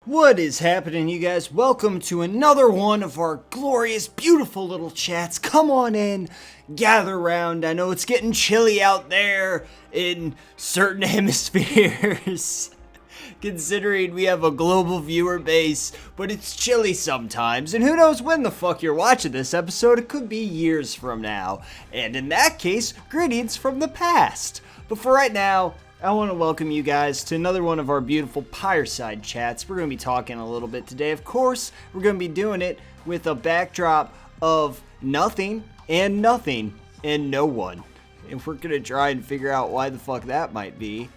What is happening, you guys? Welcome to another one of our glorious, beautiful little chats. Come on in, gather around. I know it's getting chilly out there in certain hemispheres, considering we have a global viewer base, but it's chilly sometimes, and who knows when the fuck you're watching this episode. It could be years from now, and in that case, greetings from the past. But for right now, I want to welcome you guys to another one of our beautiful Pyreside chats. We're going to be talking a little bit today. Of course, we're going to be doing it with a backdrop of nothing and no one. And we're going to try and figure out why the fuck that might be.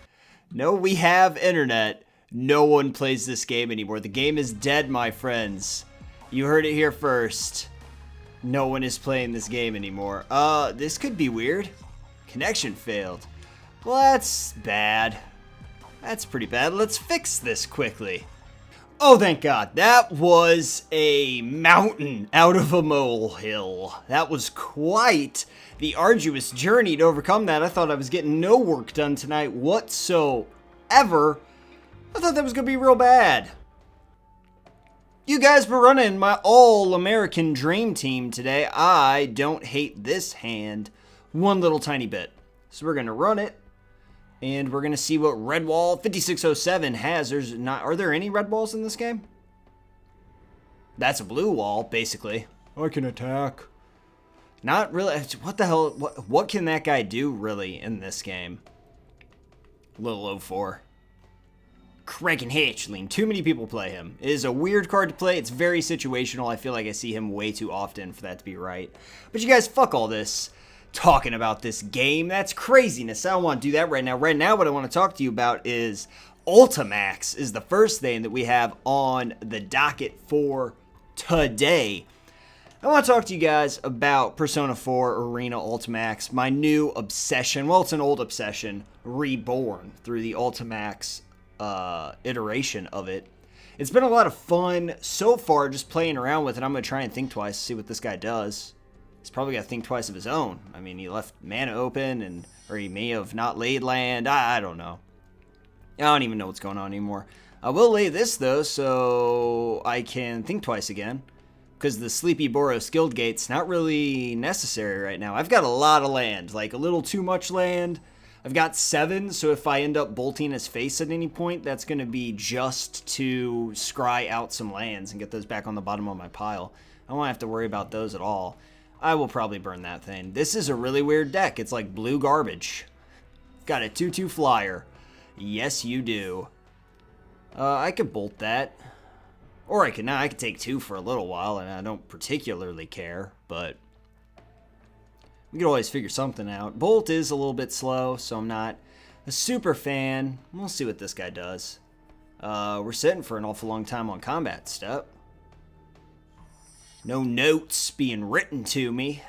No, we have internet. No one plays this game anymore. The game is dead, my friends. You heard it here first. No one is playing this game anymore. This could be weird. Connection failed. Well, that's bad. That's pretty bad. Let's fix this quickly. Oh, thank God. That was a mountain out of a molehill. That was quite the arduous journey to overcome that. I thought I was getting no work done tonight whatsoever. I thought that was going to be real bad. You guys were running my all-American dream team today. I don't hate this hand one little tiny bit. So we're going to run it. And we're going to see what Red Wall 5607 has. Are there any red walls in this game? That's a blue wall, basically. I can attack. Not really. What the hell? What can that guy do, really, in this game? Little 04. Kraken Hatchling. Too many people play him. It is a weird card to play. It's very situational. I feel like I see him way too often for that to be right. But you guys, fuck all this talking about this game. That's craziness. I don't want to do that right now. Right now, what I want to talk to you about is Ultimax is the first thing that we have on the docket for today. I want to talk to you guys about Persona 4 Arena Ultimax, my new obsession. Well, it's an old obsession, reborn through the Ultimax iteration of it. It's been a lot of fun so far just playing around with it. I'm going to try and think twice to see what this guy does. He's probably got to think twice of his own. I mean, he left mana open, or he may have not laid land. I don't know. I don't even know what's going on anymore. I will lay this, though, so I can think twice again. Because the Sleepy Boros Guild Gate's not really necessary right now. I've got a lot of land, like a little too much land. I've got 7, so if I end up bolting his face at any point, that's going to be just to scry out some lands and get those back on the bottom of my pile. I won't have to worry about those at all. I will probably burn that thing. This is a really weird deck. It's like blue garbage. Got a 2/2 flyer. Yes, you do. I could bolt that. Or I could not. I could take 2 for a little while, and I don't particularly care, but we could always figure something out. Bolt is a little bit slow, so I'm not a super fan. We'll see what this guy does. We're sitting for an awful long time on combat step. No notes being written to me.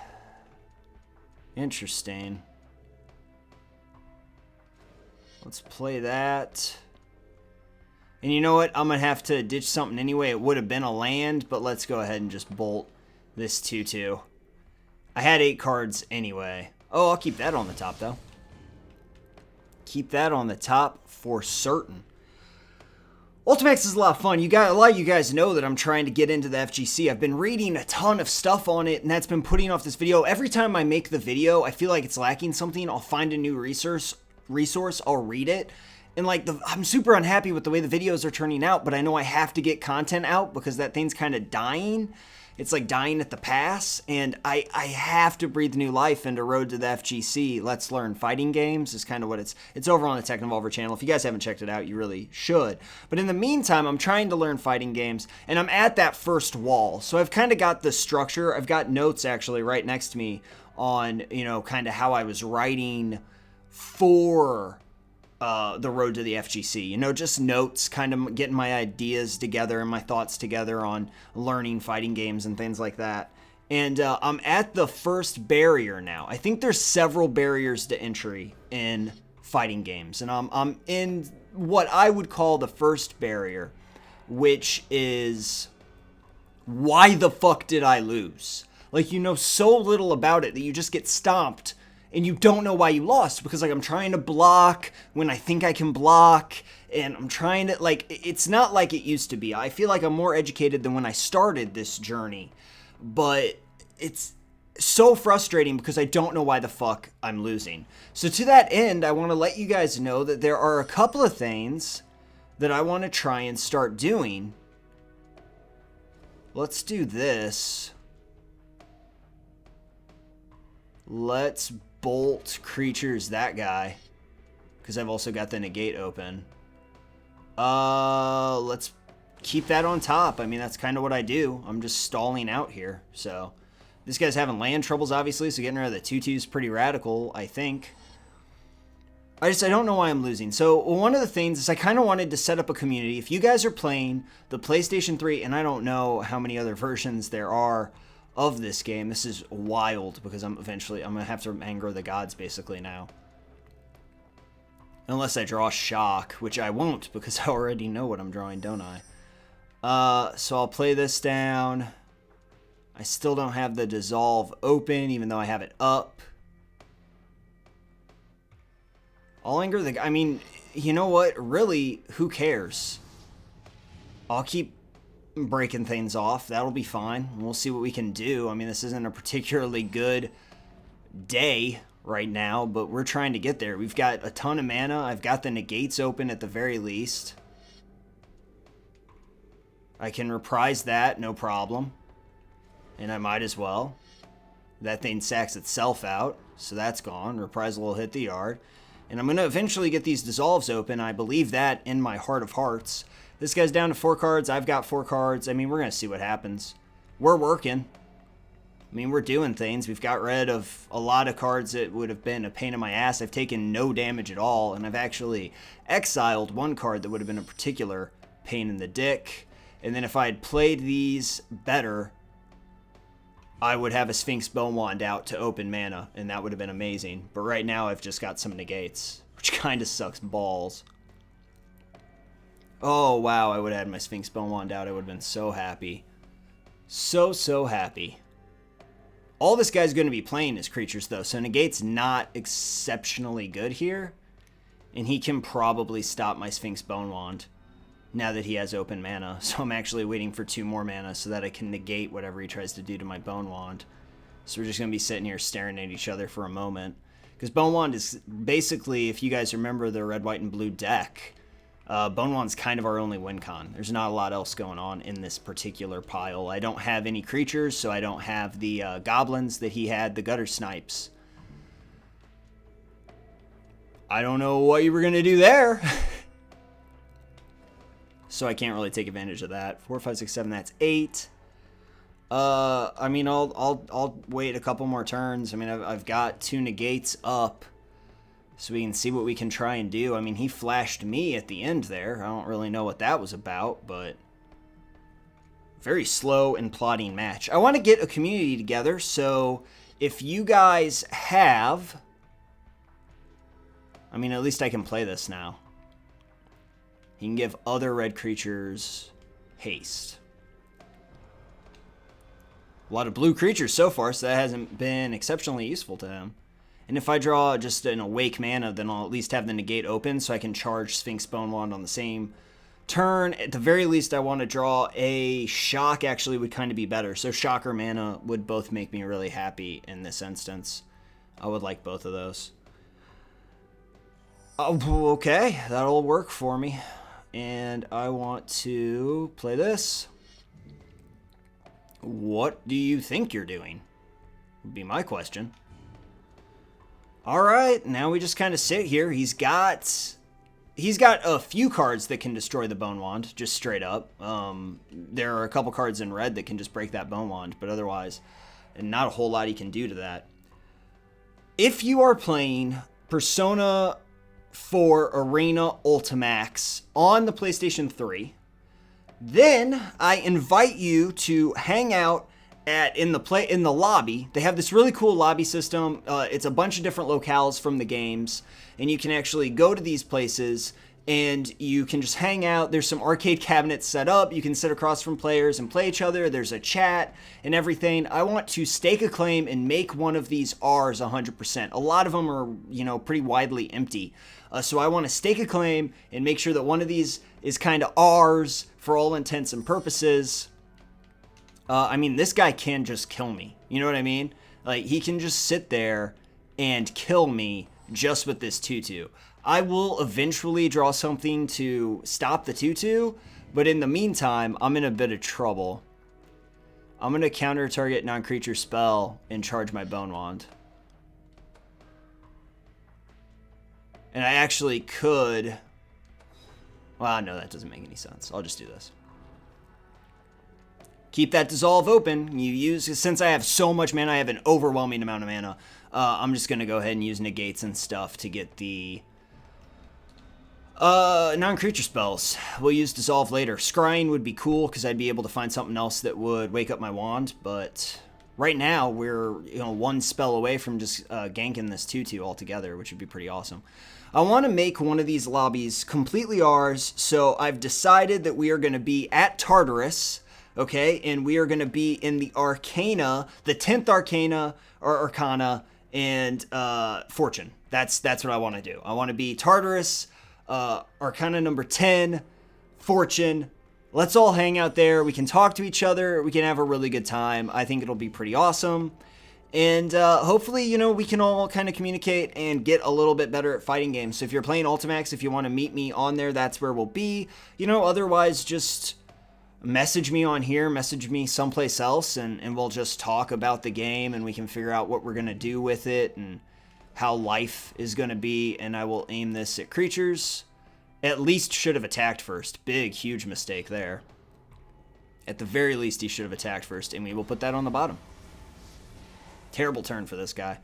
Interesting. Let's play that. And you know what? I'm going to have to ditch something anyway. It would have been a land, but let's go ahead and just bolt this 2/2. I had 8 cards anyway. Oh, I'll keep that on the top, though. Keep that on the top for certain. Ultimax is a lot of fun. A lot of you guys know that I'm trying to get into the FGC. I've been reading a ton of stuff on it, and that's been putting off this video. Every time I make the video, I feel like it's lacking something. I'll find a new resource, I'll read it, and I'm super unhappy with the way the videos are turning out, but I know I have to get content out because that thing's kind of dying. It's like dying at the pass, and I have to breathe new life into Road to the FGC. Let's Learn Fighting Games is kind of what it's over on the Technovolver channel. If you guys haven't checked it out, you really should. But in the meantime, I'm trying to learn fighting games, and I'm at that first wall. So I've kind of got the structure. I've got notes actually right next to me on, kind of how I was writing for the Road to the FGC. Just notes, kind of getting my ideas together and my thoughts together on learning fighting games and things like that. And I'm at the first barrier now. I think there's several barriers to entry in fighting games. And I'm in what I would call the first barrier, which is, why the fuck did I lose? Like, you know so little about it that you just get stomped and you don't know why you lost, because like I'm trying to block when I think I can block, and I'm trying to, like, it's not like it used to be. I feel like I'm more educated than when I started this journey, but it's so frustrating because I don't know why the fuck I'm losing. So to that end, I want to let you guys know that there are a couple of things that I want to try and start doing. Let's do this. Let's bolt creatures that guy, because I've also got the negate open. Let's keep that on top. I mean, that's kind of what I do. I'm just stalling out here. So this guy's having land troubles, obviously, so getting rid of the 2/2 is pretty radical, I think. I don't know why I'm losing. So one of the things is I kind of wanted to set up a community. If you guys are playing the PlayStation 3, and I don't know how many other versions there are of this game. This is wild, because I'm going to have to anger the gods basically now. Unless I draw Shock, which I won't, because I already know what I'm drawing, don't I? So I'll play this down. I still don't have the Dissolve open, even though I have it up. I'll anger the... I mean, you know what? Really, who cares? I'll keep breaking things off. That'll be fine. We'll see what we can do. I mean, this isn't a particularly good day right now, but we're trying to get there. We've got a ton of mana. I've got the negates open at the very least. I can reprise that, no problem. And I might as well. That thing sacks itself out, so that's gone. Reprisal will hit the yard. And I'm going to eventually get these Dissolves open. I believe that in my heart of hearts. This guy's down to 4 cards. I've got 4 cards. I mean, we're going to see what happens. We're working. I mean, we're doing things. We've got rid of a lot of cards that would have been a pain in my ass. I've taken no damage at all. And I've actually exiled 1 card that would have been a particular pain in the dick. And then if I had played these better, I would have a Sphinx Bone Wand out to open mana, and that would have been amazing. But right now, I've just got some negates, which kind of sucks balls. Oh, wow, I would have had my Sphinx Bone Wand out. I would have been so happy. So happy. All this guy's going to be playing is creatures, though, so negate's not exceptionally good here. And he can probably stop my Sphinx Bone Wand now that he has open mana. So I'm actually waiting for 2 more mana so that I can negate whatever he tries to do to my Bone Wand. So we're just going to be sitting here staring at each other for a moment. Because Bone Wand is basically, if you guys remember the red, white, and blue deck, Bone Wand's kind of our only win con. There's not a lot else going on in this particular pile. I don't have any creatures, so I don't have the goblins that he had, the gutter snipes. I don't know what you were going to do there. So I can't really take advantage of that. 4, 5, 6, 7, that's 8. I mean, I'll wait a couple more turns. I mean, I've got 2 negates up, so we can see what we can try and do. I mean, he flashed me at the end there. I don't really know what that was about, but very slow and plodding match. I want to get a community together, so if you guys have... I mean, at least I can play this now. He can give other red creatures haste. A lot of blue creatures so far, so that hasn't been exceptionally useful to him. And if I draw just an Awake mana, then I'll at least have the negate open, so I can charge Sphinx Bone Wand on the same turn. At the very least, I want to draw a Shock, actually would kind of be better. So Shock or mana would both make me really happy in this instance. I would like both of those. Oh, okay, that'll work for me. And I want to play this. What do you think you're doing? Would be my question. Alright, now we just kind of sit here. He's got a few cards that can destroy the Bone Wand, just straight up. There are a couple cards in red that can just break that Bone Wand, but otherwise, not a whole lot he can do to that. If you are playing Persona 4 Arena Ultimax on the PlayStation 3, then I invite you to hang out in the lobby. They have this really cool lobby system. It's a bunch of different locales from the games, and you can actually go to these places and you can just hang out. There's some arcade cabinets set up. You can sit across from players and play each other. There's a chat and everything. I want to stake a claim and make one of these R's 100%. A lot of them are, pretty widely empty. So I want to stake a claim and make sure that one of these is kind of R's for all intents and purposes. This guy can just kill me. You know what I mean? Like, he can just sit there and kill me just with this 2-2. I will eventually draw something to stop the 2-2, but in the meantime, I'm in a bit of trouble. I'm going to counter target non-creature spell and charge my Bone Wand. And I actually could... Well, no, that doesn't make any sense. I'll just do this. Keep that dissolve open. Since I have so much mana, I have an overwhelming amount of mana. I'm just going to go ahead and use negates and stuff to get the non-creature spells. We'll use dissolve later. Scrying would be cool because I'd be able to find something else that would wake up my wand, but right now we're one spell away from just ganking this 2-2 altogether, which would be pretty awesome. I want to make one of these lobbies completely ours, so I've decided that we are going to be at Tartarus. Okay, and we are going to be in the Arcana, the 10th Arcana, or Arcana, and Fortune. That's what I want to do. I want to be Tartarus, Arcana number 10, Fortune. Let's all hang out there. We can talk to each other. We can have a really good time. I think it'll be pretty awesome. And hopefully, we can all kind of communicate and get a little bit better at fighting games. So if you're playing Ultimax, if you want to meet me on there, that's where we'll be. Otherwise, just... message me on here, message me someplace else, and we'll just talk about the game, and we can figure out what we're going to do with it and how life is going to be, and I will aim this at creatures. At least should have attacked first. Big, huge mistake there. At the very least, he should have attacked first, and we will put that on the bottom. Terrible turn for this guy.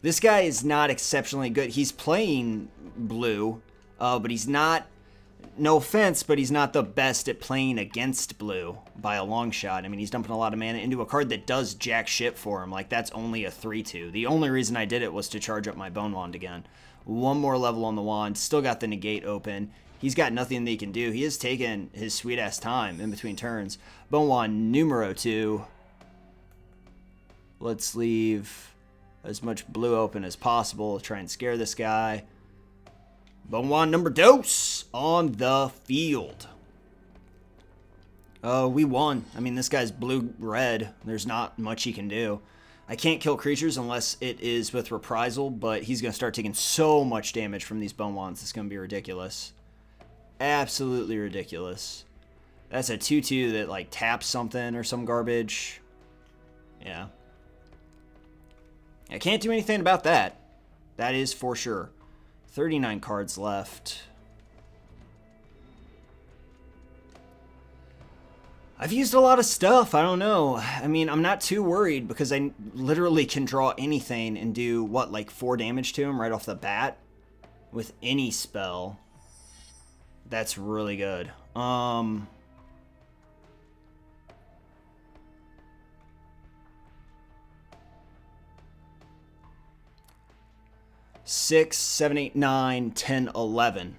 This guy is not exceptionally good. He's playing blue, but he's not... No offense, but he's not the best at playing against blue by a long shot. He's dumping a lot of mana into a card that does jack shit for him. Like, that's only a 3-2. The only reason I did it was to charge up my Bone Wand again. One more level on the wand. Still got the negate open. He's got nothing that he can do. He has taken his sweet-ass time in between turns. Bone Wand numero 2. Let's leave as much blue open as possible. Try and scare this guy. Bone Wand number dos on the field. We won. This guy's blue-red. There's not much he can do. I can't kill creatures unless it is with Reprisal, but he's going to start taking so much damage from these Bone Wands. It's going to be ridiculous. Absolutely ridiculous. That's a 2-2 that, taps something or some garbage. Yeah. I can't do anything about that. That is for sure. 39 cards left. I've used a lot of stuff. I don't know. I'm not too worried because I literally can draw anything and do, 4 damage to him right off the bat with any spell. That's really good. 6, 7, 8, 9, 10, 11.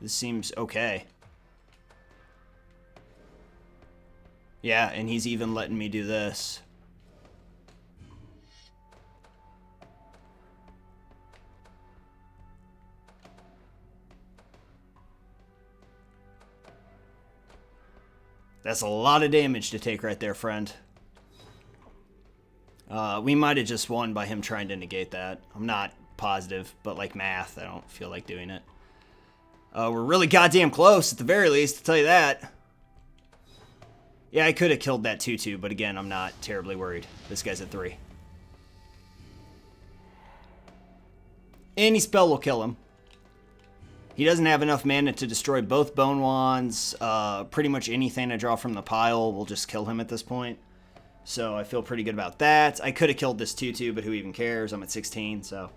This seems okay. Yeah, and he's even letting me do this. That's a lot of damage to take right there, friend. We might have just won by him trying to negate that. I'm not positive, but like math, I don't feel like doing it. We're really goddamn close, at the very least, to tell you that. Yeah, I could have killed that 2-2, but again, I'm not terribly worried. This guy's at 3. Any spell will kill him. He doesn't have enough mana to destroy both Bone Wands. Pretty much anything I draw from the pile will just kill him at this point. So I feel pretty good about that. I could have killed this 2-2, but who even cares? I'm at 16, so.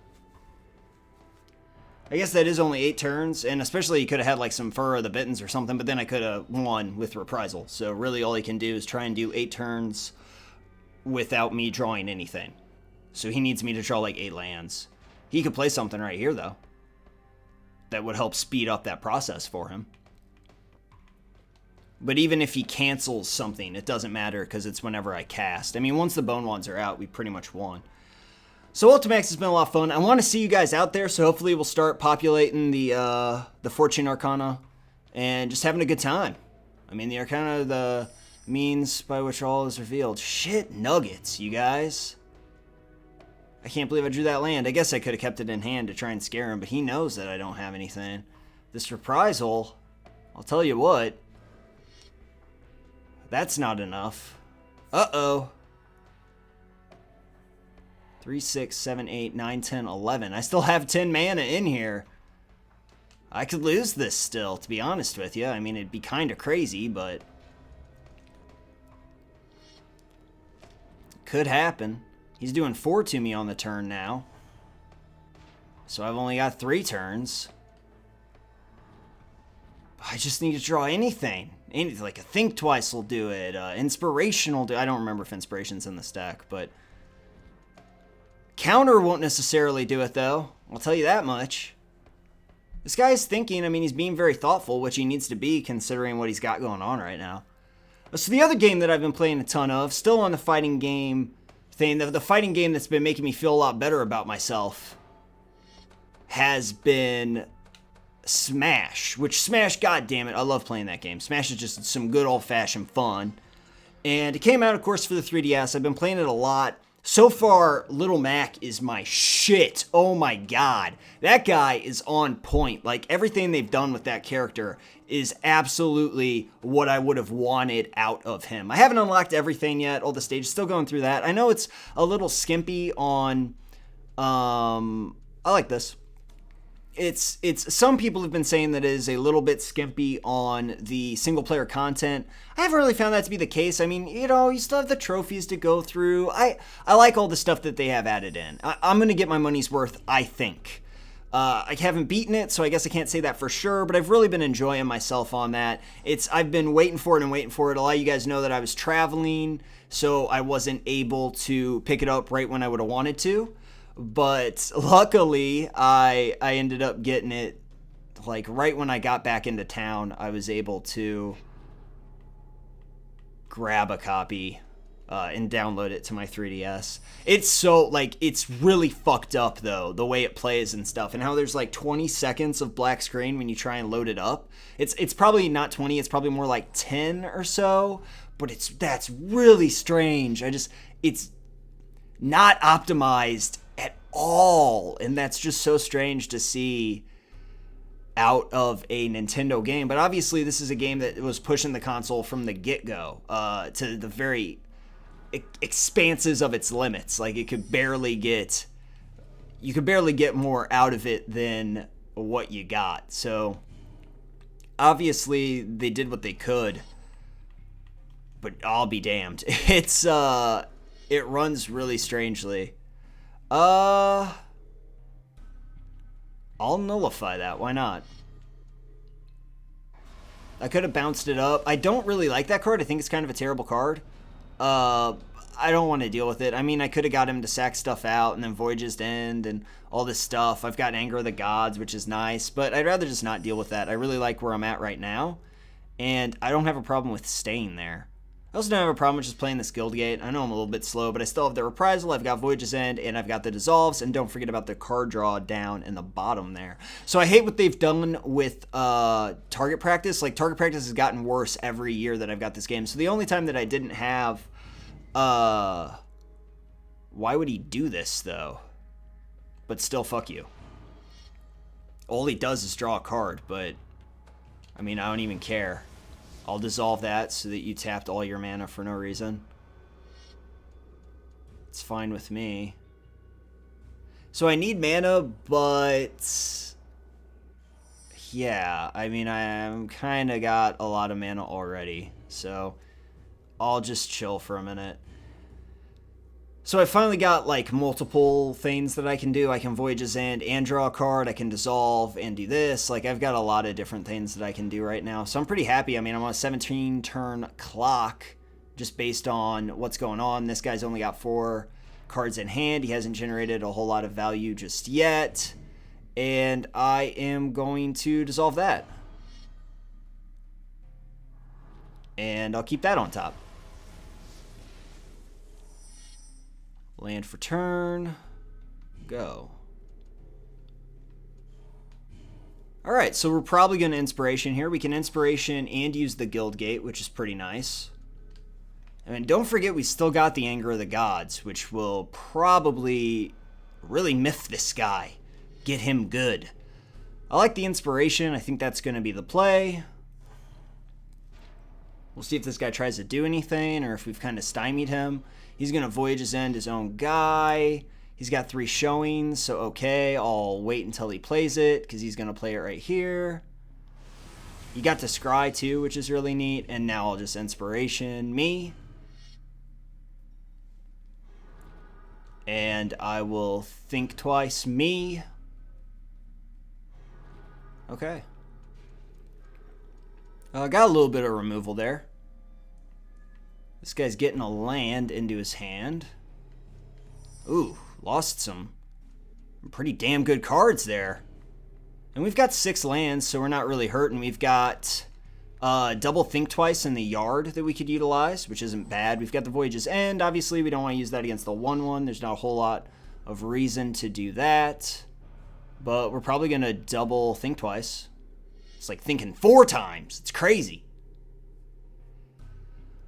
I guess that is only 8 turns, and especially he could have had like some Fur of the Bittens or something, but then I could have won with Reprisal. So really all he can do is try and do 8 turns without me drawing anything. So he needs me to draw like 8 lands. He could play something right here, though. That would help speed up that process for him. But even if he cancels something, it doesn't matter because it's whenever I cast. I mean, once the Bone Wands are out, we pretty much won. So Ultimax has been a lot of fun. I want to see you guys out there, so hopefully we'll start populating the Fortune Arcana and just having a good time. I mean, the Arcana, the means by which all is revealed. Shit nuggets, you guys. I can't believe I drew that land. I guess I could have kept it in hand to try and scare him, but he knows that I don't have anything. This Reprisal, I'll tell you what, that's not enough. Uh-oh. 3, 6, 7, 8, 9, 10, 11. I still have 10 mana in here. I could lose this still, to be honest with you. I mean, it'd be kind of crazy, but could happen. He's doing 4 to me on the turn now. So I've only got 3 turns. I just need to draw anything. Anything like a Think Twice will do it. Inspiration will do. I don't remember if Inspiration's in the stack, but Counter won't necessarily do it, though. I'll tell you that much. This guy's thinking. I mean, he's being very thoughtful, which he needs to be considering what he's got going on right now. So the other game that I've been playing a ton of, still on the fighting game thing, the fighting game that's been making me feel a lot better about myself, has been Smash. Which Smash, goddammit, I love playing that game. Smash is just some good old-fashioned fun. And it came out, of course, for the 3DS. I've been playing it a lot. So far, Little Mac is my shit. Oh my god. That guy is on point. Like, everything they've done with that character is absolutely what I would have wanted out of him. I haven't unlocked everything yet. All the stages, still going through that. I know it's a little skimpy on... I like this. It's some people have been saying that it is a little bit skimpy on the single player content. I haven't really found that to be the case. I mean, you know, you still have the trophies to go through. I like all the stuff that they have added in. I'm going to get my money's worth, I think. I haven't beaten it, so I guess I can't say that for sure, but I've really been enjoying myself on that. I've been waiting for it and waiting for it. A lot of you guys know that I was traveling, so I wasn't able to pick it up right when I would have wanted to. But luckily, I ended up getting it, like, right when I got back into town. I was able to grab a copy and download it to my 3DS. It's so, like, it's really fucked up, though, the way it plays and stuff, and how there's, like, 20 seconds of black screen when you try and load it up. It's probably not 20, it's probably more like 10 or so, but that's really strange. It's not optimized at all, and that's just so strange to see out of a Nintendo game. But obviously this is a game that was pushing the console from the get-go to the very expanses of its limits. Like, you could barely get more out of it than what you got. So obviously they did what they could, but I'll be damned. It runs really strangely. I'll nullify that. Why not? I could have bounced it up. I don't really like that card. I think it's kind of a terrible card. I don't want to deal with it. I mean, I could have got him to sack stuff out and then Voyage's End and all this stuff. I've got Anger of the Gods, which is nice, but I'd rather just not deal with that. I really like where I'm at right now, and I don't have a problem with staying there. I also don't have a problem with just playing this Guild Gate. I know I'm a little bit slow, but I still have the Reprisal, I've got Voyage's End, and I've got the Dissolves, and don't forget about the card draw down in the bottom there. So I hate what they've done with target practice. Like, target practice has gotten worse every year that I've got this game. So the only time that I didn't have... why would he do this, though? But still, fuck you. All he does is draw a card, but... I mean, I don't even care. I'll dissolve that so that you tapped all your mana for no reason. It's fine with me. So I need mana, but... yeah, I mean, I'm kind of got a lot of mana already. So I'll just chill for a minute. So I finally got like multiple things that I can do. I can Voyage's End and draw a card. I can dissolve and do this. Like I've got a lot of different things that I can do right now. So I'm pretty happy. I mean, I'm on a 17 turn clock just based on what's going on. This guy's only got 4 cards in hand. He hasn't generated a whole lot of value just yet. And I am going to dissolve that. And I'll keep that on top. Land for turn. Go. Alright, so we're probably going to Inspiration here. We can Inspiration and use the Guild Gate, which is pretty nice. And don't forget we still got the Anger of the Gods, which will probably really miff this guy. Get him good. I like the Inspiration. I think that's going to be the play. We'll see if this guy tries to do anything or if we've kind of stymied him. He's going to Voyage's End his own guy. He's got 3 showings, so okay, I'll wait until he plays it because he's going to play it right here. You got to Scry too, which is really neat, and now I'll just Inspiration me. And I will think twice me. Okay. Got a little bit of removal there. This guy's getting a land into his hand. Ooh, lost some pretty damn good cards there. And we've got 6 lands, so we're not really hurting. We've got double Think Twice in the yard that we could utilize, which isn't bad. We've got the Voyage's End. Obviously, we don't want to use that against the 1/1. There's not a whole lot of reason to do that. But we're probably going to double Think Twice. It's like thinking 4 times. It's crazy.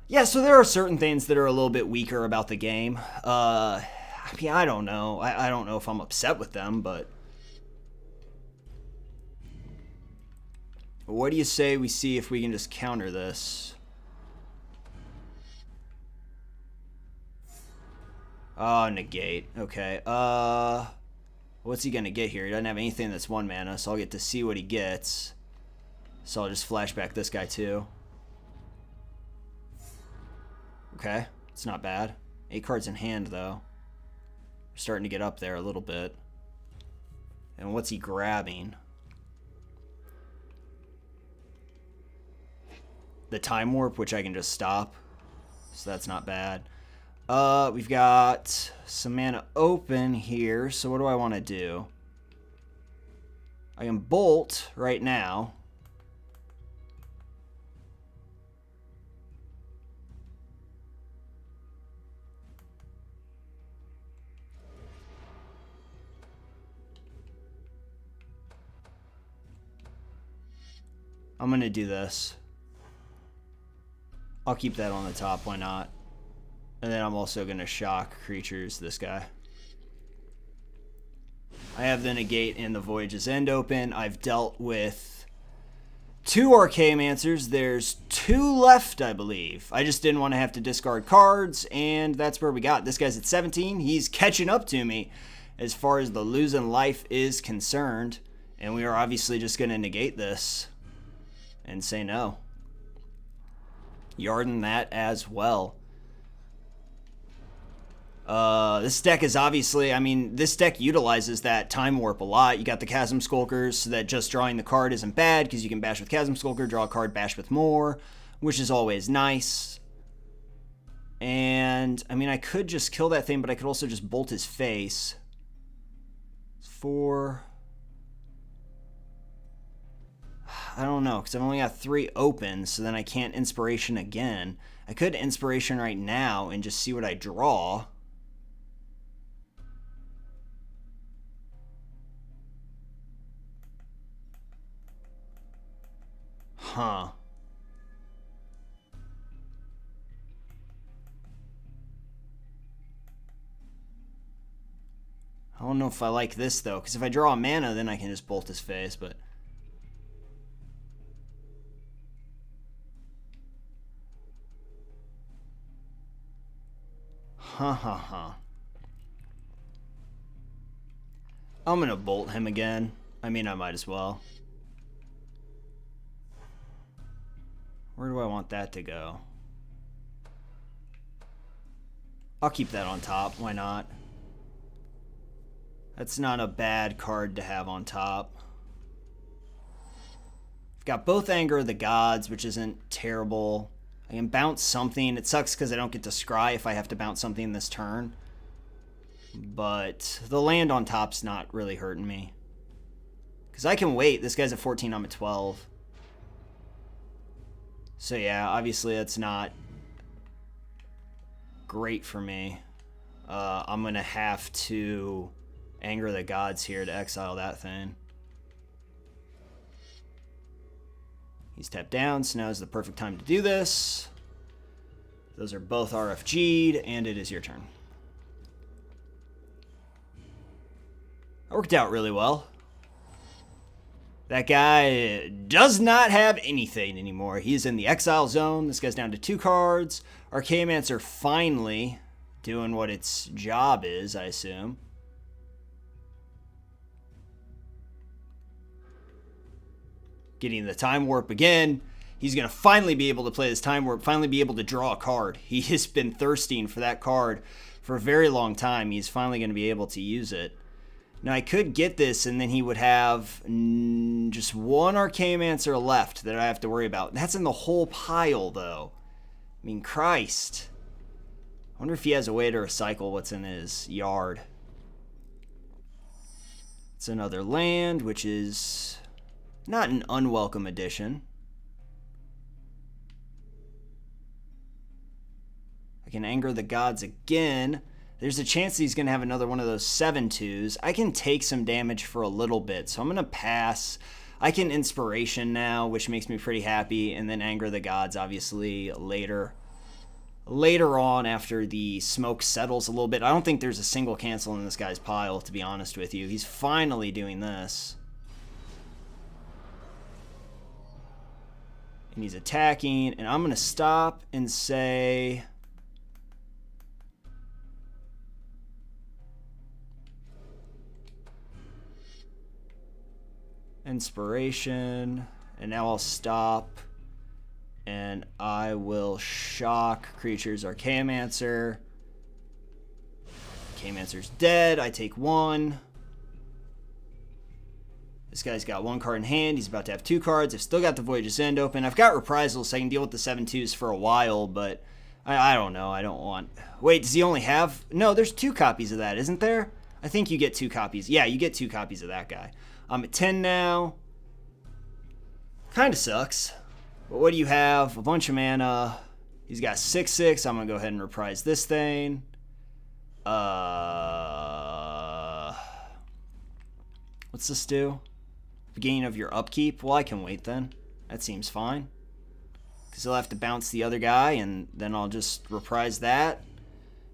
Yeah, so there are certain things that are a little bit weaker about the game. I mean, I don't know. I don't know if I'm upset with them, but... What do you say we see if we can just counter this? Oh, negate. Okay. What's he going to get here? He doesn't have anything that's 1 mana, so I'll get to see what he gets. So I'll just flashback this guy too. Okay, it's not bad. 8 cards in hand, though. We're starting to get up there a little bit. And what's he grabbing? The Time Warp, which I can just stop. So that's not bad. We've got some mana open here. So what do I want to do? I can bolt right now. I'm going to do this. I'll keep that on the top, why not? And then I'm also going to shock creatures, this guy. I have the Negate and the Voyage's End open. I've dealt with 2 Archaeomancers. There's 2 left, I believe. I just didn't want to have to discard cards, and that's where we got. This guy's at 17. He's catching up to me as far as the losing life is concerned. And we are obviously just going to negate this and say no. Yarden that as well. This deck is obviously, I mean, this deck utilizes that Time Warp a lot. You got the Chasm Skulkers, so that just drawing the card isn't bad, because you can bash with Chasm Skulker, draw a card, bash with more, which is always nice. And, I mean, I could just kill that thing, but I could also just bolt his face. 4... I don't know, because I've only got 3 open, so then I can't Inspiration again. I could Inspiration right now and just see what I draw. Huh. I don't know if I like this, though, because if I draw a mana, then I can just bolt his face, but... I'm gonna bolt him again. I mean, I might as well. Where do I want that to go? I'll keep that on top. Why not? That's not a bad card to have on top. I've got both Anger of the Gods, which isn't terrible. I can bounce something. It sucks because I don't get to scry if I have to bounce something this turn. But the land on top's not really hurting me. Because I can wait. This guy's at 14, I'm at 12. So yeah, obviously that's not great for me. I'm going to have to Anger the Gods here to exile that thing. He's tapped down, so now is the perfect time to do this. Those are both RFG'd, and it is your turn. That worked out really well. That guy does not have anything anymore. He's in the exile zone. This guy's down to 2 cards. Archaeomancer finally doing what its job is, I assume. Getting the Time Warp again. He's going to finally be able to play this Time Warp, finally be able to draw a card. He has been thirsting for that card for a very long time. He's finally going to be able to use it. Now, I could get this, and then he would have just 1 Archaeomancer left that I have to worry about. That's in the whole pile, though. I mean, Christ. I wonder if he has a way to recycle what's in his yard. It's another land, which is not an unwelcome addition. I can Anger the Gods again. There's a chance that he's going to have another one of those 7/2s. I can take some damage for a little bit, so I'm going to pass. I can Inspiration now, which makes me pretty happy, and then Anger the Gods, obviously, later on after the smoke settles a little bit. I don't think there's a single cancel in this guy's pile, to be honest with you. He's finally doing this. And he's attacking, and I'm going to stop and say... Inspiration, and now I'll stop, and I will shock creatures. Archaeomancer. Archaeomancer's dead. I take 1. This guy's got 1 card in hand. He's about to have 2 cards. I've still got the Voyage's End open. I've got Reprisal, so I can deal with the 7/2s for a while, but I don't know. I don't want... Wait, does he only have... No, there's 2 copies of that, isn't there? I think you get 2 copies. Yeah, you get 2 copies of that guy. I'm at 10 now. Kind of sucks. But what do you have? A bunch of mana. He's got 6/6. I'm going to go ahead and reprise this thing. What's this do? Beginning of your upkeep? Well, I can wait then. That seems fine. Because he'll have to bounce the other guy, and then I'll just reprise that.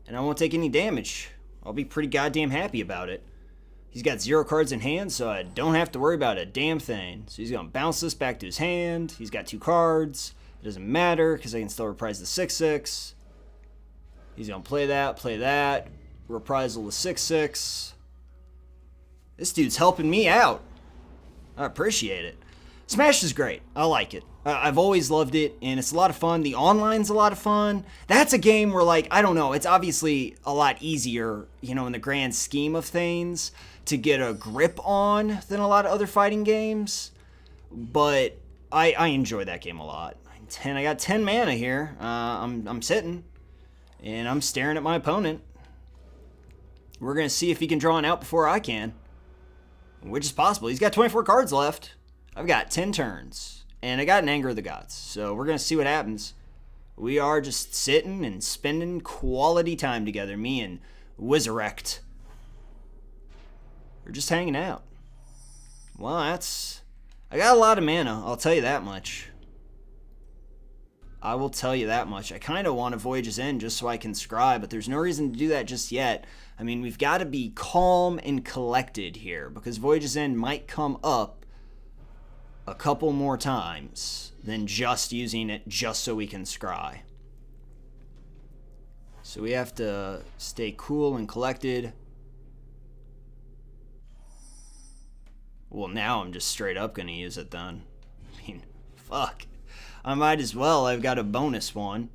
And I won't take any damage. I'll be pretty goddamn happy about it. He's got 0 cards in hand, so I don't have to worry about a damn thing. So he's going to bounce this back to his hand. He's got 2 cards. It doesn't matter, because I can still reprise the 6/6. He's going to play that. Reprisal the 6/6. This dude's helping me out. I appreciate it. Smash is great. I like it. I've always loved it, and it's a lot of fun. The online's a lot of fun. That's a game where, like, I don't know, it's obviously a lot easier, you know, in the grand scheme of things to get a grip on than a lot of other fighting games. But I enjoy that game a lot. I got 10 mana here. I'm sitting, and I'm staring at my opponent. We're going to see if he can draw an out before I can, which is possible. He's got 24 cards left. I've got 10 turns, and I got an Anger of the Gods, so we're going to see what happens. We are just sitting and spending quality time together, me and Wizarect. We're just hanging out. Well, I got a lot of mana, I'll tell you that much. I will tell you that much. I kind of want a Voyage's End just so I can scry, but there's no reason to do that just yet. I mean, we've got to be calm and collected here, because Voyage's End might come up a couple more times than just using it just so we can scry. So we have to stay cool and collected. Well, now I'm just straight up going to use it then. I mean, fuck. I might as well. I've got a bonus one.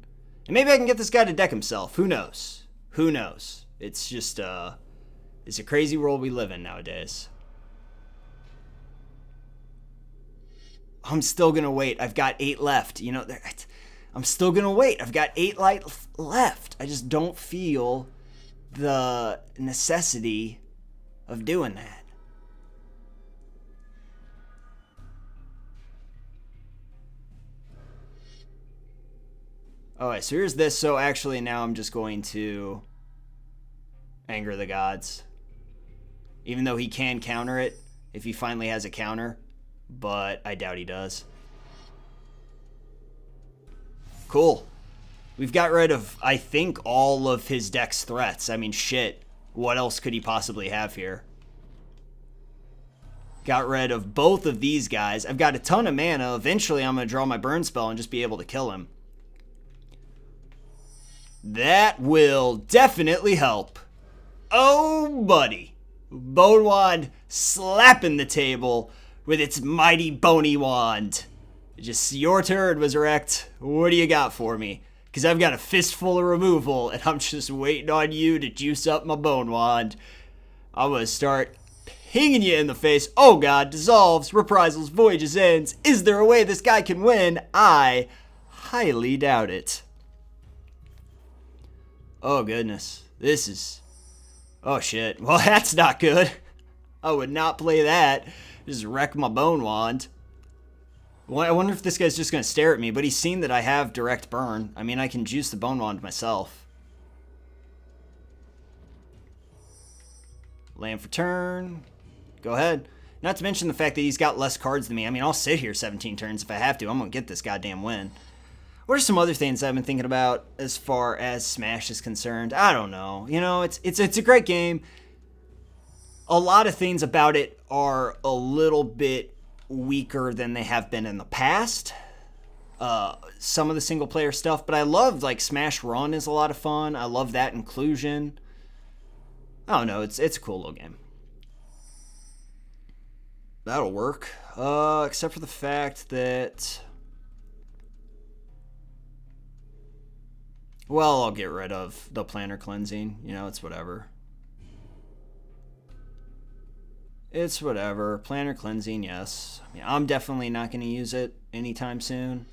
And maybe I can get this guy to deck himself. Who knows? Who knows? It's just, it's a crazy world we live in nowadays. I'm still going to wait. I've got 8 left. You know, I'm still going to wait. I've got 8 left. I just don't feel the necessity of doing that. Alright, so here's this. So actually now I'm just going to anger the gods. Even though he can counter it if he finally has a counter. But I doubt he does. Cool. We've got rid of, I think, all of his deck's threats. I mean, shit. What else could he possibly have here? Got rid of both of these guys. I've got a ton of mana. Eventually, I'm going to draw my burn spell and just be able to kill him. That will definitely help. Oh, buddy. Bone Wand slapping the table with its mighty bony wand. Just your turn, Resurrect. What do you got for me? Because I've got a fistful of removal, and I'm just waiting on you to juice up my Bone Wand. I'm going to start pinging you in the face. Oh god, dissolves, reprisals, voyages, ends. Is there a way this guy can win? I highly doubt it. Oh goodness, this is... Oh shit, well that's not good. I would not play that. Just wreck my Bone Wand. Well, I wonder if this guy's just going to stare at me, but he's seen that I have direct burn. I mean, I can juice the Bone Wand myself. Land for turn. Go ahead. Not to mention the fact that he's got less cards than me. I mean, I'll sit here 17 turns if I have to. I'm going to get this goddamn win. What are some other things I've been thinking about as far as Smash is concerned? I don't know. You know, it's a great game. A lot of things about it are a little bit weaker than they have been in the past. Some of the single player stuff, but I love, like, Smash Run is a lot of fun. I love that inclusion. I don't know, it's a cool little game. That'll work. Except for the fact that... Well, I'll get rid of the Planner Cleansing. You know, it's whatever. It's whatever. Planner Cleansing, yes. I mean, I'm definitely not going to use it anytime soon.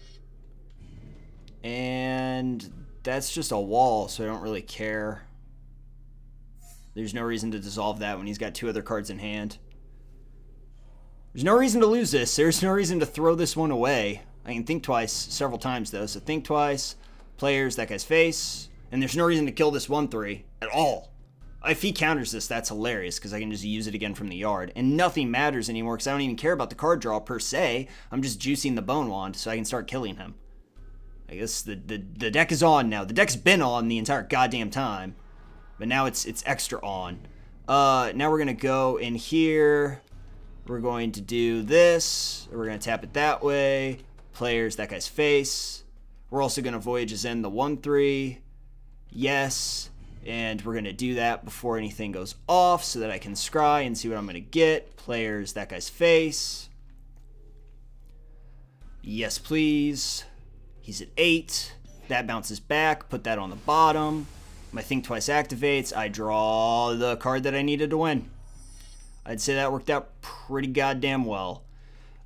And that's just a wall, so I don't really care. There's no reason to dissolve that when he's got 2 other cards in hand. There's no reason to lose this. There's no reason to throw this one away. I can think twice several times, though. So think twice. Players, that guy's face. And there's no reason to kill this 1/3 at all. If he counters this, that's hilarious, because I can just use it again from the yard. And nothing matters anymore, because I don't even care about the card draw per se. I'm just juicing the Bone Wand so I can start killing him. I guess the deck is on now. The deck's been on the entire goddamn time. But now it's extra on. Now we're going to go in here. We're going to do this. We're going to tap it that way. Players, that guy's face. We're also going to Voyages in the 1/3. Yes. And we're going to do that before anything goes off so that I can scry and see what I'm going to get. Players, that guy's face. Yes, please. He's at 8. That bounces back. Put that on the bottom. My Think Twice activates. I draw the card that I needed to win. I'd say that worked out pretty goddamn well.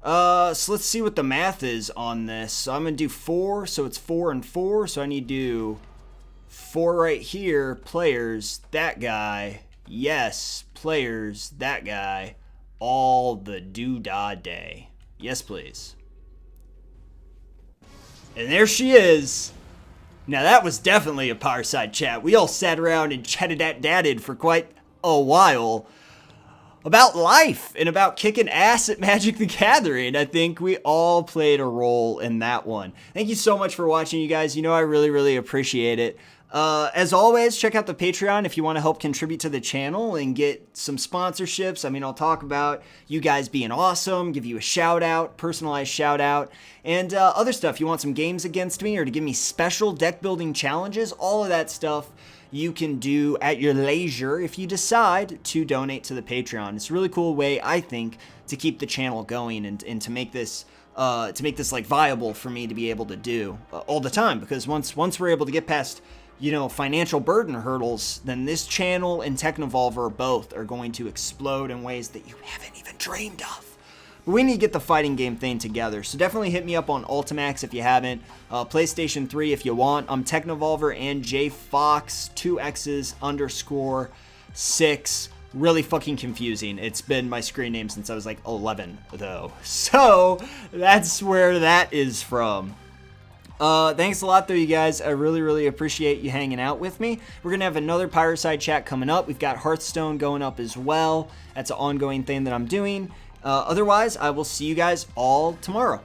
So let's see what the math is on this. So I'm going to do 4. So it's 4 and 4. So I need to do 4 right here. Players, that guy. Yes, players, that guy. All the doo-dah day. Yes, please. And there she is. Now that was definitely a Pyreside chat. We all sat around and chatted for quite a while about life and about kicking ass at Magic the Gathering. I think we all played a role in that one. Thank you so much for watching, you guys. You know I really, really appreciate it. As always, check out the Patreon if you want to help contribute to the channel and get some sponsorships. I mean, I'll talk about you guys being awesome, give you a shout out, personalized shout out, and other stuff. You want some games against me or to give me special deck building challenges, all of that stuff you can do at your leisure if you decide to donate to the Patreon. It's a really cool way, I think, to keep the channel going and to make this like viable for me to be able to do all the time, because once we're able to get past financial burden hurdles, then this channel and Technovolver both are going to explode in ways that you haven't even dreamed of. But we need to get the fighting game thing together, so definitely hit me up on Ultimax if you haven't, PlayStation 3 if you want. I'm Technovolver and JFox, 2X's_6. Really fucking confusing. It's been my screen name since I was like 11, though. So that's where that is from. Thanks a lot, though, you guys. I really, really appreciate you hanging out with me. We're going to have another Pyreside chat coming up. We've got Hearthstone going up as well. That's an ongoing thing that I'm doing. Otherwise, I will see you guys all tomorrow.